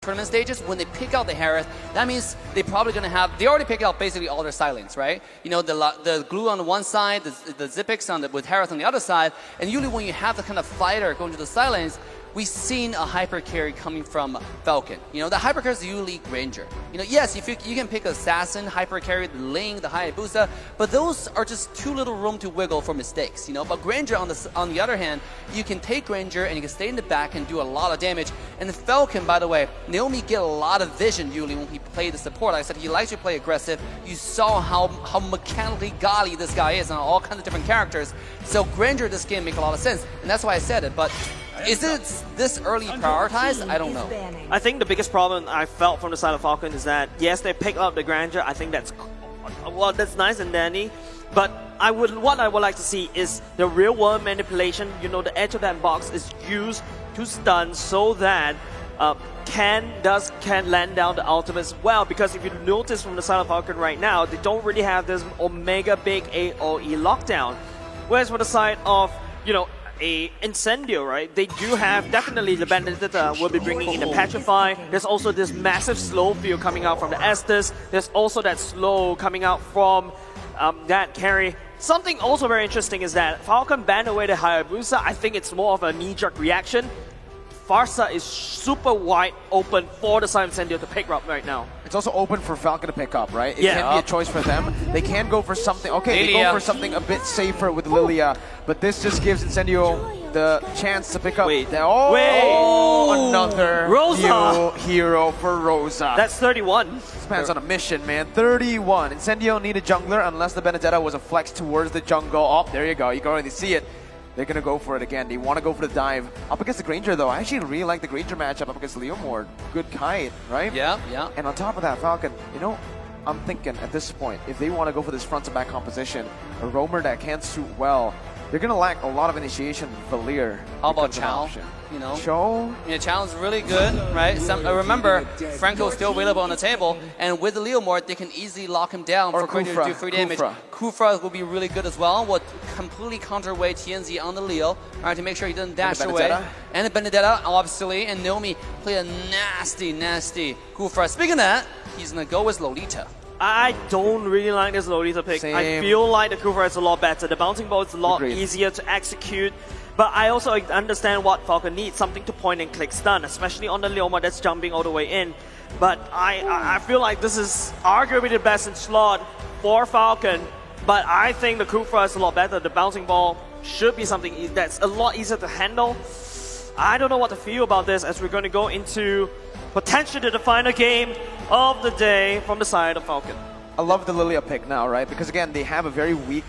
tournament stages, when they pick out the Harith, that means they're probably going to have, they already picked out basically all their silence, right? You know, the glue on the one side, the Zipix with Harith on the other side, and usually when you have the kind of fighter going to the silence, we've seen a hyper carry coming from Falcon. You know, the hyper carry is usually Granger. You know, yes, if you can pick Assassin, hyper carry, the Ling, the Hayabusa, but those are just too little room to wiggle for mistakes, you know. But Granger, on the other hand, you can take Granger and you can stay in the back and do a lot of damage. And the Falcon, by the way, Naomi get a lot of vision usually when he played the support. Like I said, he likes to play aggressive. You saw how mechanically godly this guy is on all kinds of different characters. So Granger this game make a lot of sense, and that's why I said it. But is it this early prioritized? I don't know. I think the biggest problem I felt from the side of Falcon is that, yes, they pick up the Grandeur. I think that's nice and dandy. But what I would like to see is the real world manipulation. You know, the edge of that box is used to stun so that can land down the ultimate as well. Because if you notice from the side of Falcon right now, they don't really have this Omega big AOE lockdown. Whereas for the side of, you know, a Incendio, right? They do have definitely the Bandita will be bringing in the Petrify. There's also this massive slow field coming out from the Estes. There's also that slow coming out from that carry. Something also very interesting is that Falcon banned away the Hayabusa. I think it's more of a knee-jerk reaction. Farsa is super wide open for the side of Incendio to pick up right now. It's also open for Falcon to pick up, right? It can be a choice for them. They can go for something. Okay, they go for something a bit safer with Lilia, but this just gives Incendio the chance to pick up. Another Rosa. hero for Rosa. That's 31. This man's on a mission, man. 31. Incendio need a jungler unless the Benedetta was a flex towards the jungle. Oh, there you go. You can already see it. They're going to go for it again. They want to go for the dive. Up against the Granger, though. I actually really like the Granger matchup up against Leomord. Good kite, right? Yeah, yeah. And on top of that, Falcon, you know, I'm thinking at this point, if they want to go for this front to back composition, a roamer that can suit well, they're going to lack a lot of initiation. Valir. How about Chow? You know, Chow? Yeah, Chow is really good, right? Remember, Franco is still available on the table, and with the Leomord, they can easily lock him down for Granger to do free damage. Kufra will be really good as well. Will completely counterweight TNZ on the Leo, all right, to make sure he doesn't dash away. And the Benedetta, obviously, and Naomi play a nasty, nasty Kufra. Speaking of that, he's gonna go with Lolita. I don't really like this Lolita pick. Same. I feel like the Kufra is a lot better. The bouncing ball is a lot easier to execute. But I also understand what Falcon needs, something to point and click stun, especially on the Leoma that's jumping all the way in. But I feel like this is arguably the best in slot for Falcon. But I think the Kufra is a lot better. The bouncing ball should be something that's a lot easier to handle. I don't know what to feel about this as we're going to go into potentially the final game of the day from the side of Falcon. I love the Lilia pick now, right? Because again, they have a very weak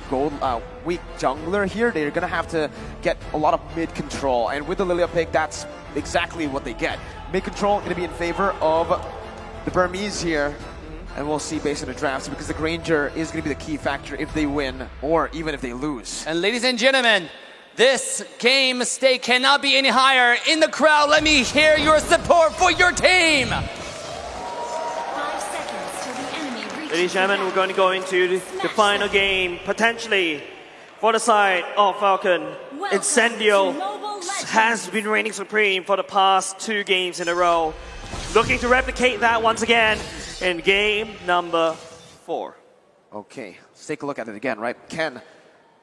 weak jungler here. They're gonna have to get a lot of mid control, and with the Lilia pick, that's exactly what they get. Mid control gonna be in favor of the Burmese here, and we'll see based on the drafts, because the Granger is gonna be the key factor if they win or even if they lose. And ladies and gentlemen, this game stake cannot be any higher. In the crowd, let me hear your support for your team. Ladies and gentlemen, we're going to go into the final game, potentially, for the side of Falcon. Incendio has been reigning supreme for the past 2 games in a row. Looking to replicate that once again in game number 4. Okay, let's take a look at it again, right? Ken,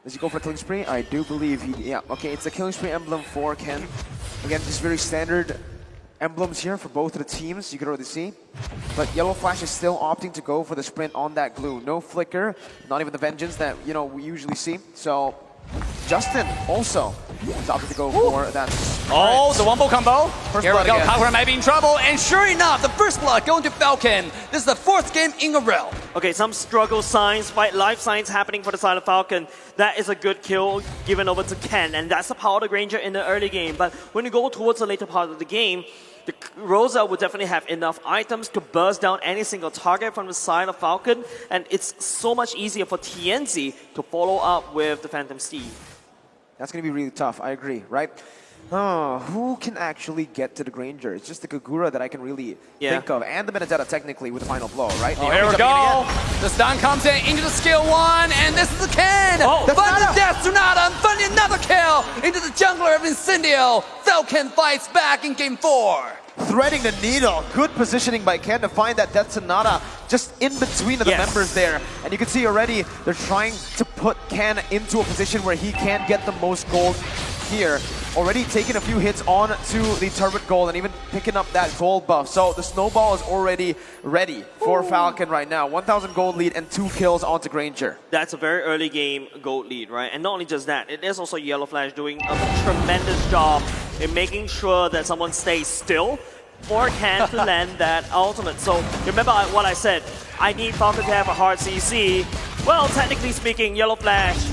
does he go for a killing spree? I do believe he, yeah. Okay, it's a killing spree emblem for Ken. Again, just very standard emblems here for both of the teams, you can already see. But Yellow Flash is still opting to go for the sprint on that glue. No flicker, not even the vengeance that, you know, we usually see. So Justin also is opting to go for that sprint. Oh, the Wombo combo. Here we go, again. Falcon might be in trouble, and sure enough, the first blood going to Falcon. This is the 4th game in a row. Okay, some struggle signs, fight life signs happening for the side of Falcon. That is a good kill given over to Ken, and that's the power of the Granger in the early game. But when you go towards the later part of the game, the Rosa will definitely have enough items to burst down any single target from the side of Falcon, and it's so much easier for TNZ to follow up with the Phantom Steed. That's going to be really tough, I agree, right? Who can actually get to the Granger? It's just the Kagura that I can really think of, and the Benedetta technically with the final blow, right? Oh, here we go. The stun comes in into the skill 1, and this is the Ken. But the Death Sonata and finding another kill into the jungler of Incendio. Falcon fights back in game 4. Threading the needle. Good positioning by Ken to find that Death Sonata just in between of the members there. And you can see already they're trying to put Ken into a position where he can get the most gold here. Already taking a few hits on to the turret gold and even picking up that gold buff. So the snowball is already ready for Falcon right now. 1,000 gold lead and 2 kills onto Granger. That's a very early game gold lead, right? And not only just that, it is also Yellow Flash doing a tremendous job in making sure that someone stays still for Ken to land that ultimate. So remember what I said, I need Falcon to have a hard CC. Well, technically speaking, Yellow Flash,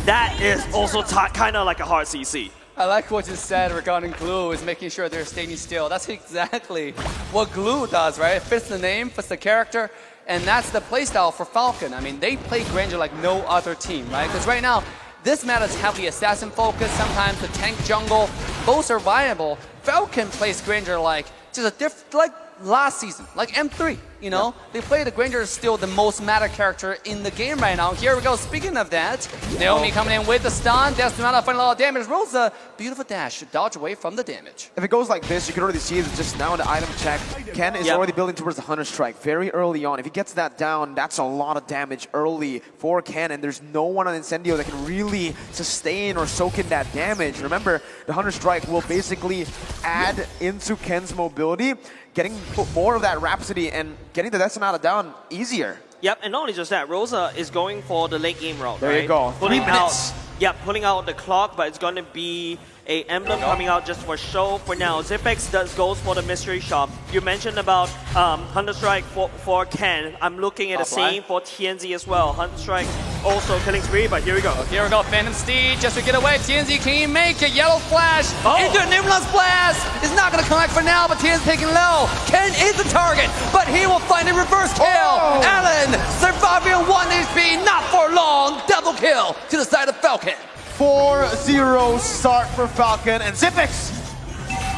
that is also kind of like a hard CC. I like what you said regarding Glue is making sure they're staying still. That's exactly what Glue does, right? It fits the name, fits the character, and that's the playstyle for Falcon. I mean, they play Granger like no other team, right? Because right now, this meta is heavily assassin focused, sometimes the tank jungle, both are viable. Falcon plays Granger like just a different, like last season, like M3, you know? They play the Granger is still the most meta character in the game right now. Here we go, speaking of that, Naomi coming in with the stun, Death Sonata finding a lot of damage. Rosa, beautiful dash to dodge away from the damage. If it goes like this, you can already see it's just now in the item check. Ken is already building towards the Hunter Strike very early on. If he gets that down, that's a lot of damage early for Ken, and there's no one on Incendio that can really sustain or soak in that damage. Remember, the Hunter Strike will basically add into Ken's mobility, getting more of that Rhapsody and getting the Death Sonata down easier. Yep, and not only just that, Rosa is going for the late game route, There you go. Pulling 3 minutes. pulling out the clock, but it's going to be a emblem coming out just for show for now. Zipex goes for the mystery shop. You mentioned about Hunter Strike for Ken. I'm looking at the same for TNZ as well. Hunter Strike also killing spree, but here we go. Here we go, Phantom Steed just to get away. TNZ, can he make a Yellow Flash into a Nimblance Blast? It's not going to connect for now, but TNZ taking low. Ken is the target, but he will find a reverse kill. Allen surviving 1 HP, not for long. Double kill to the side of Falcon. 4-0 start for Falcon and Zipex.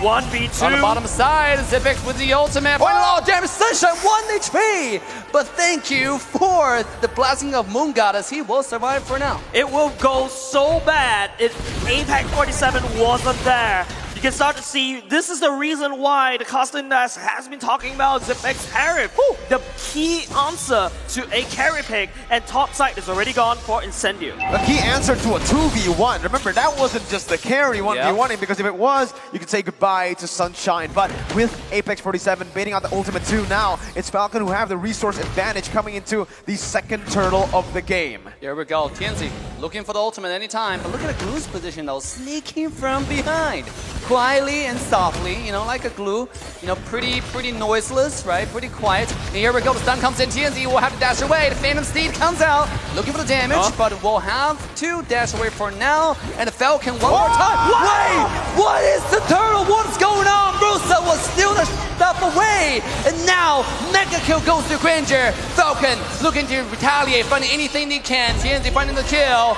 1v2. On the bottom side, Zipex with the ultimate. Oh, damage, Sunshine, 1 HP. But thank you for the blessing of Moon Goddess. He will survive for now. It will go so bad if Apex 47 wasn't there. You can start to see this is the reason why the Costin Nest has been talking about Zipex carry. The key answer to a carry pick, and top side is already gone for Incendio. A key answer to a 2v1. Remember, that wasn't just the carry 1v1ing, because if it was, you could say goodbye to Sunshine. But with Apex 47 baiting out the ultimate 2 now, it's Falcon who have the resource advantage coming into the second turtle of the game. Here we go, TNZ looking for the ultimate anytime, but look at the Glue's position though, sneaking from behind. Quietly and softly, you know, like a Glue, you know, pretty noiseless, right? Pretty quiet. And here we go, the stun comes in, TNZ will have to dash away. The Phantom Steed comes out, looking for the damage, but will have to dash away for now. And the Falcon one more time. Wait! What is the turtle? What's going on? Rosa will steal the stuff away. And now, Mega Kill goes to Granger. Falcon looking to retaliate, finding anything they can. TNZ finding the kill.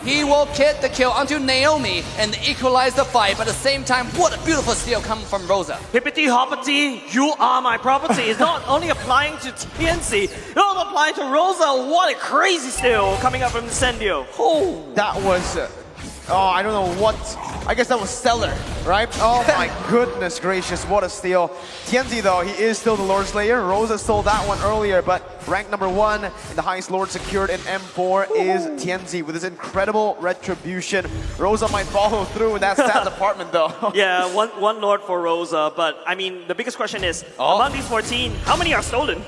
He will get the kill onto Naomi and equalize the fight. But at the same time, what a beautiful steal coming from Rosa. Hippity hoppity, you are my property. It's not only applying to TNC, it's also applying to Rosa. What a crazy steal coming up from Incendio. That was, I don't know what, I guess that was stellar, right? Oh my goodness gracious, what a steal. TNZ though, he is still the Lord Slayer. Rosa stole that one earlier, but rank number 1 and the highest Lord secured in M4 is TNZ with his incredible retribution. Rosa might follow through with that stat department though. Yeah, one Lord for Rosa, but I mean, the biggest question is, among these 14, how many are stolen?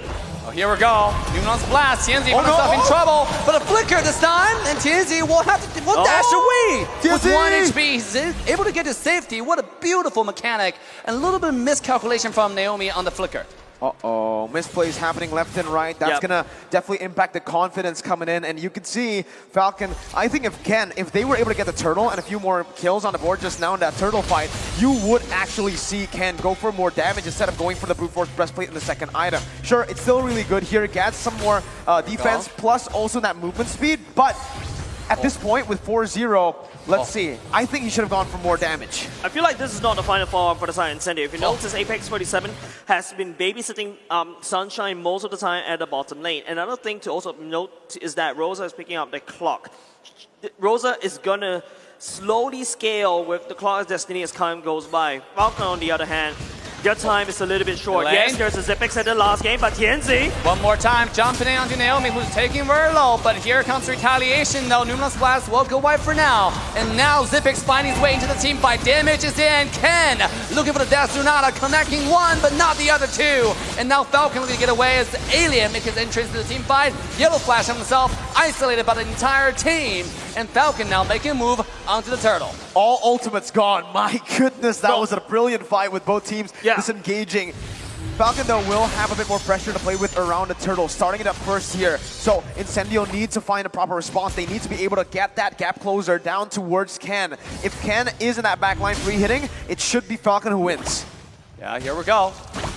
Oh, here we go. Nuance Blast. TNZ found himself in trouble, but a flicker this time, and TNZ will have to dash away. TNZ. With 1 HP, he's able to get to safety. What a beautiful mechanic, and a little bit of miscalculation from Naomi on the flicker. Uh-oh, misplays happening left and right. That's gonna definitely impact the confidence coming in. And you can see Falcon, I think if they were able to get the turtle and a few more kills on the board just now in that turtle fight, you would actually see Ken go for more damage instead of going for the brute force breastplate in the second item. Sure, it's still really good here. It gets some more defense plus also that movement speed, but At this point, with 4-0, let's see. I think he should have gone for more damage. I feel like this is not the final form for the side Incendio. If you notice, Apex 47 has been babysitting Sunshine most of the time at the bottom lane. Another thing to also note is that Rosa is picking up the clock. Rosa is gonna slowly scale with the clock's destiny as time goes by. Falcon, on the other hand, their time is a little bit short. Yes, there's a Zipix at the last game, but Tianzi. One more time, jumping in onto Naomi, who's taking very low, but here comes retaliation though. Numerous Blast will go wide for now. And now Zipix finding his way into the team fight. Damage is in. Ken looking for the Death Sonata, connecting one, but not the other two. And now Falcon looking to get away as Alien makes his entrance to the team fight. Yellow Flash on himself, isolated by the entire team. And Falcon now making a move onto the turtle. All ultimates gone. My goodness, that was a brilliant fight with both teams disengaging. Falcon, though, will have a bit more pressure to play with around the turtle, starting it up first here. So Incendio needs to find a proper response. They need to be able to get that gap closer down towards Ken. If Ken is in that backline free hitting, it should be Falcon who wins. Yeah, here we go.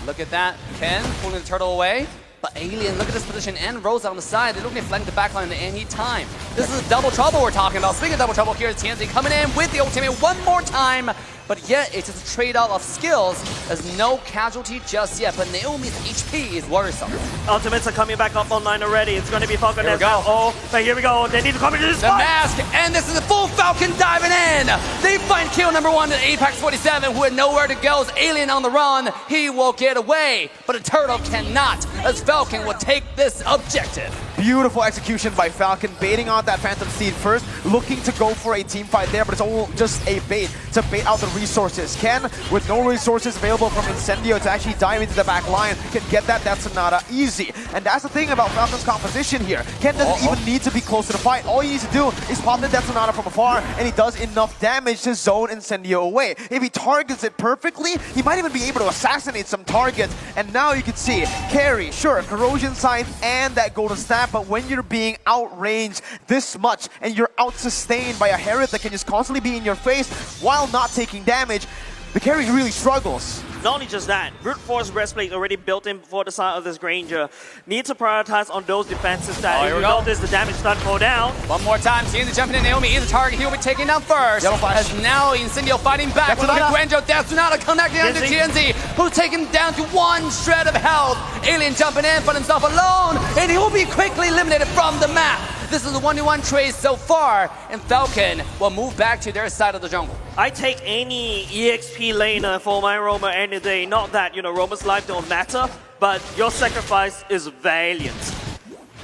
Look at that. Ken pulling the turtle away. But Alien, look at this position, and Rosa on the side. They're looking to flank the backline at any time. This is double trouble we're talking about. Speaking of double trouble, here's Tianzi coming in with the ultimate one more time. But yet, it's just a trade-off of skills. There's no casualty just yet, but Naomi's HP is worrisome. Ultimates are coming back up online already. It's going to be Falcon as well. Oh, but here we go. They need to come into this the fight. Mask, and this is a full Falcon diving in. They find kill number one to Apex 47, who had nowhere to go. As Alien on the run, he will get away, but a turtle cannot, as Falcon will take this objective. Beautiful execution by Falcon, baiting out that Phantom Steed first, looking to go for a team fight there, but it's all just a bait to bait out the resources. Ken, with no resources available from Incendio to actually dive into the back line, can get that Death Sonata easy. And that's the thing about Falcon's composition here. Ken doesn't even need to be close to the fight. All he needs to do is pop the Death Sonata from afar, and he does enough damage to zone Incendio away. If he targets it perfectly, he might even be able to assassinate some targets. And now you can see, carry, sure, Corrosion Scythe and that Golden Staff, but when you're being outranged this much and you're out-sustained by a Herod that can just constantly be in your face while not taking damage, the carry really struggles. Not only just that, Brute Force Breastplate already built in before the side of this Granger. Need to prioritize on those defenses that if you notice the damage start to go down. One more time, Tianzi jumping in. Naomi is the target. He'll be taken down first. Yellow Flash. As now Incendio fighting back. Look at Granger. Death Sonata connecting onto Tianzi, who's taken down to one shred of health. Alien jumping in, but himself alone, and he will be quickly eliminated from the map. This is a 1-1 trade so far, and Falcon will move back to their side of the jungle. I take any EXP laner for my Roamer any day. Not that, Roamer's life don't matter, but your sacrifice is valiant.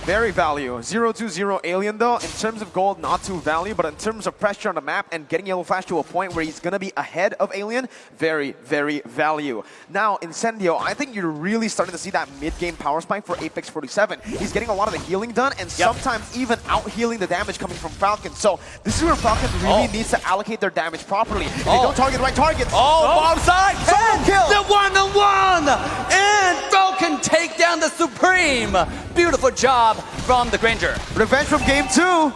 Very value. 0-2-0 Alien though, in terms of gold, not too value, but in terms of pressure on the map and getting Yellow Flash to a point where he's going to be ahead of Alien, very, very value. Now, Incendio, I think you're really starting to see that mid-game power spike for Apex 47. He's getting a lot of the healing done and sometimes even out-healing the damage coming from Falcon. So this is where Falcon really needs to allocate their damage properly. If they don't target the right targets. Bomb side! Solo kill! The 1-on-1! And Falcon take down the Supreme! Beautiful job from the Granger. Revenge from game 2.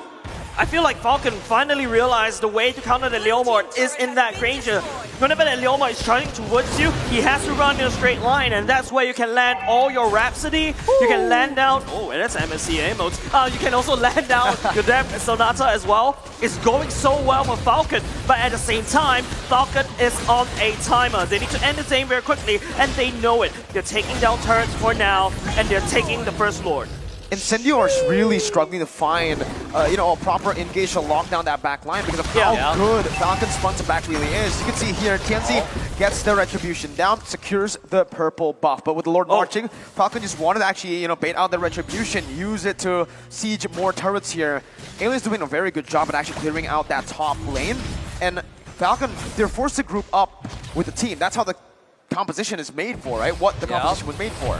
I feel like Falcon finally realized the way to counter the Leomord is in that Granger. Whenever the Leomord is charging towards you, he has to run in a straight line, and that's where you can land all your Rhapsody. You can land down, and that's MSCA modes. You can also land down your Death Sonata as well. It's going so well for Falcon, but at the same time, Falcon is on a timer. They need to end the game very quickly, and they know it. They're taking down turrets for now, and they're taking the First Lord. Incendio are really struggling to find, a proper engage to lock down that back line because of how good Falcon's front to back really is. You can see here, Tianzi gets the Retribution down, secures the purple buff. But with the Lord marching, Falcon just wanted to actually, bait out the Retribution, use it to siege more turrets here. Alien's doing a very good job at actually clearing out that top lane. And Falcon, they're forced to group up with the team. That's how the composition is made for, right? What the composition was made for.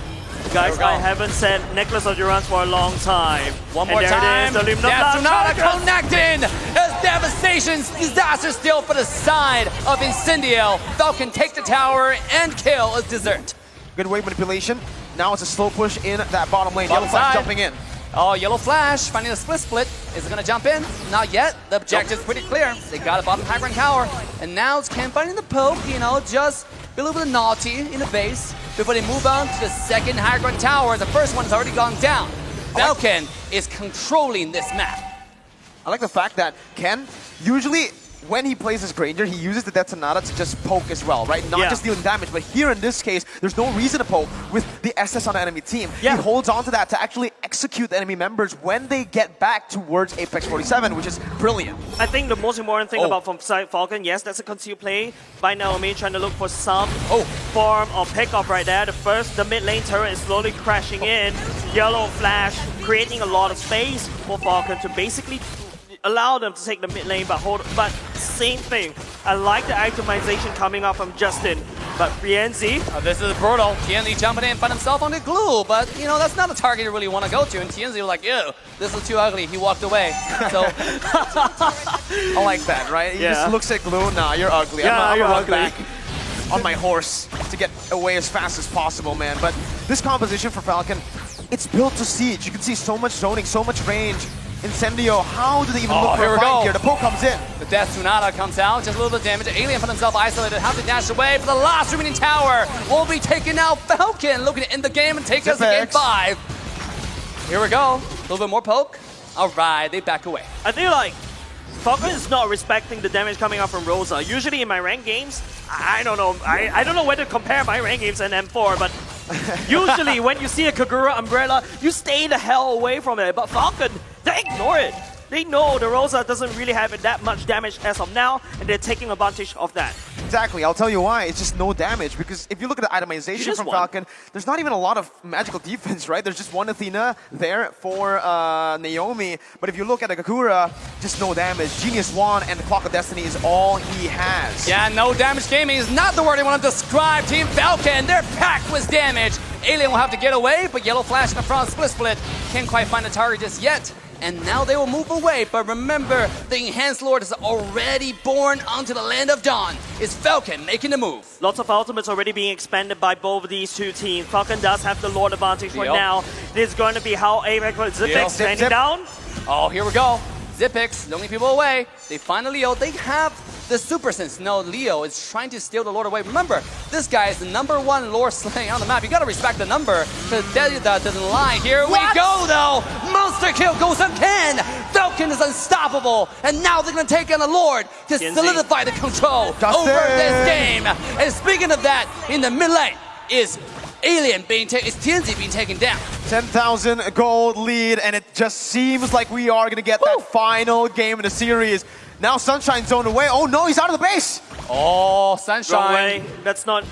Guys, I haven't said Necklace of Durance for a long time. One more time. Death Sonata connecting as devastation, disaster still for the side of Incendio. Falcon take the tower and kill as dessert. Good wave manipulation. Now it's a slow push in that bottom lane. Yellow Flash jumping in. Oh, Yellow Flash finding a split. Is it going to jump in? Not yet. The objective's pretty clear. They got a bottom high ground tower. And now it's Ken finding the poke, just a little bit of naughty in the base before they move on to the second high ground tower. The first one has already gone down. Falcon is controlling this map. I like the fact that Ken, usually when he plays his Granger, he uses the Detonata to just poke as well, right? Not just dealing damage, but here in this case, there's no reason to poke with the SS on the enemy team. He holds on to that to actually execute the enemy members when they get back towards Apex 47, which is brilliant. I think the most important thing about from side Falcon, yes, that's a concealed play by Naomi, trying to look for some form of pickup right there. The mid lane turret is slowly crashing in. Yellow flash, creating a lot of space for Falcon to basically allow them to take the mid lane, but same thing. I like the itemization coming up from Justin, but Tienzi. This is brutal. Tienzi jumping in, find himself on the glue, but you know, that's not a target you really want to go to, and Tienzi was like, ew, this is too ugly. He walked away. So I like that, right? He just looks at glue, nah, you're ugly. I'm gonna run back on my horse to get away as fast as possible, man. But this composition for Falcon, it's built to siege. You can see so much zoning, so much range. Incendio, how do they even look for a fight here? The poke comes in. The Death Tsunada comes out, just a little bit of damage. Alien found himself isolated, have to dash away, but the last remaining tower will be taken out. Falcon looking to end the game and take us to game 5. Here we go. A little bit more poke. All right, they back away. I feel like Falcon is not respecting the damage coming out from Rosa. Usually in my ranked games, I don't know. I don't know whether to compare my ranked games and M4, but usually when you see a Kagura Umbrella, you stay the hell away from it. But Falcon, they ignore it. They know the Rosa doesn't really have that much damage as of now, and they're taking advantage of that. Exactly, I'll tell you why. It's just no damage, because if you look at the itemization from Falcon, there's not even a lot of magical defense, right? There's just one Athena there for Naomi, but if you look at the Kakura, just no damage. Genius Wand and the Clock of Destiny is all he has. Yeah, no damage gaming is not the word I want to describe Team Falcon. They're packed with damage. Alien will have to get away, but Yellow Flash in the front, split. Can't quite find the target just yet. And now they will move away, but remember, the Enhanced Lord is already born onto the Land of Dawn. Is Falcon making the move? Lots of ultimates already being expended by both of these two teams. Falcon does have the Lord advantage for now. This is going to be how Apex Zipix standing down. Oh, here we go. Zipix, the only people away. They find Leo. They have the Super Sense. No, Leo is trying to steal the Lord away. Remember, this guy is the #1 Lord slaying on the map. You gotta respect the number. That doesn't lie. Here we go, though. Monster kill goes on Ken. Falcon is unstoppable. And now they're gonna take on the Lord to solidify the control over this game. And speaking of that, in the mid lane is Alien being taken, is Tienzi being taken down. 10,000 gold lead, and it just seems like we are gonna get that final game in the series. Now Sunshine zoned away. Oh no, he's out of the base. Oh, Sunshine. Wrong way. That's not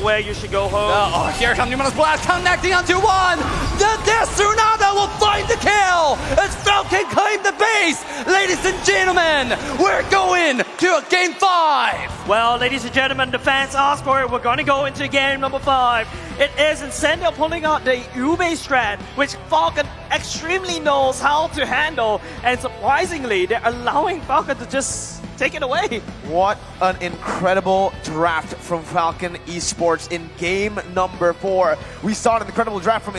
where you should go home. Oh, here comes Numerous Blast connecting onto one. The Death Tsunada will find the kill as Falcon claim the base. Ladies and gentlemen, we're going to game 5. Well, ladies and gentlemen, the fans asked for it. We're going to go into game number 5. It is Incendio pulling out the Ube strat, which Falcon extremely knows how to handle. And surprisingly, they're allowing Falcon to just take it away. What an incredible draft from Falcon Esports in game number 4. We saw an incredible draft from